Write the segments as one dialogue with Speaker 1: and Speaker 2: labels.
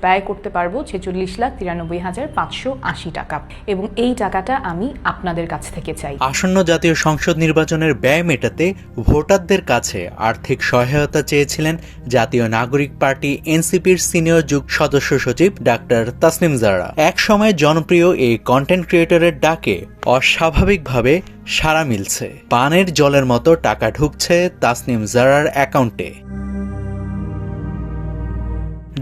Speaker 1: ব্যয় করতে পারবো 46,93,580 টাকা, এবং এই টাকাটা আমি আপনাদের কাছ থেকে চাই।
Speaker 2: আসন্ন জাতীয় সংসদ নির্বাচনের ব্যয় মেটাতে ভোটারদের কাছে আর্থিক সহায়তা চেয়েছিলেন জাতীয় নাগরিক পার্টি এনসিপির সিনিয়র যুগ সদস্য সচিব ডাক্তার তাসনিম জাহরা। এক সময় জনপ্রিয় এই কন্টেন্ট ক্রিয়েটরের ডাকে অস্বাভাবিকভাবে সাড়া মিলছে। পানের জলের মতো টাকা ঢুকছে তাসনিম জাহরার অ্যাকাউন্টে।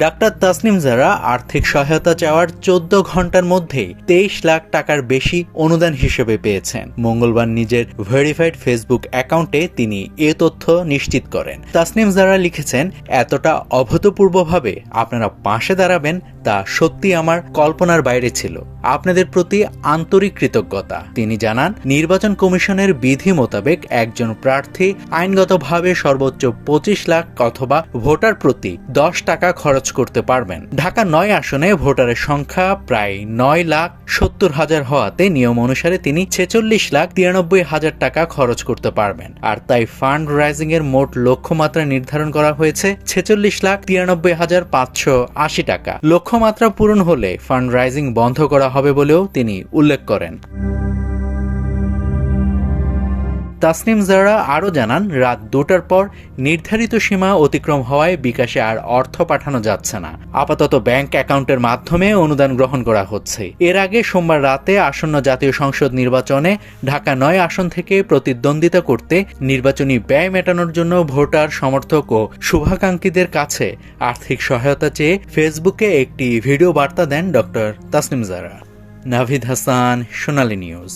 Speaker 2: ডাক্তার তাসনিম জাহরা আর্থিক সহায়তা চাওয়ার 14 ঘন্টার মধ্যেই 23 লাখ টাকার বেশি অনুদান হিসেবে পেয়েছেন। মঙ্গলবার নিজের ভেরিফাইড ফেসবুক অ্যাকাউন্টে তিনি এ তথ্য নিশ্চিত করেন। তাসনিম জাহরা লিখেছেন, এতটা অভূতপূর্বভাবে আপনারা পাশে দাঁড়াবেন তা সত্যি আমার কল্পনার বাইরে ছিল। আপনাদের প্রতি আন্তরিক কৃতজ্ঞতা। তিনি জানান, নির্বাচন কমিশনের বিধি মোতাবেক একজন প্রার্থী আইনগতভাবে সর্বোচ্চ 25 লাখ অথবা ভোটার প্রতি 10 টাকা খরচ করতে পারবেন। ঢাকা 9 আসনে ভোটারের সংখ্যা প্রায় 9,70,000 হওয়াতে নিয়ম অনুসারে তিনি 46,93,000 টাকা খরচ করতে পারবেন। আর তাই ফান্ড রাইজিং এর মোট লক্ষ্যমাত্রা নির্ধারণ করা হয়েছে 46,93,580 টাকা। লক্ষ্যমাত্রা পূরণ হলে ফান্ড রাইজিং বন্ধ করা হবে বলেও তিনি উল্লেখ করেন। তাসনিম জাহরা আরও জানান, রাত 2টার পর নির্ধারিত সীমা অতিক্রম হওয়ায় বিকাশে আর অর্থ পাঠানো যাচ্ছে না। আপাতত ব্যাংক অ্যাকাউন্টের মাধ্যমে অনুদান গ্রহণ করা হচ্ছে। এর আগে সোমবার রাতে আসন্ন জাতীয় সংসদ নির্বাচনে ঢাকা 9 আসন থেকে প্রতিদ্বন্দ্বিতা করতে নির্বাচনী ব্যয় মেটানোর জন্য ভোটার, সমর্থক ও শুভাকাঙ্ক্ষীদের কাছে আর্থিক সহায়তা চেয়ে ফেসবুকে একটি ভিডিও বার্তা দেন ডক্টর তাসনিম জাহরা। নাভিদ হাসান, সোনালী নিউজ।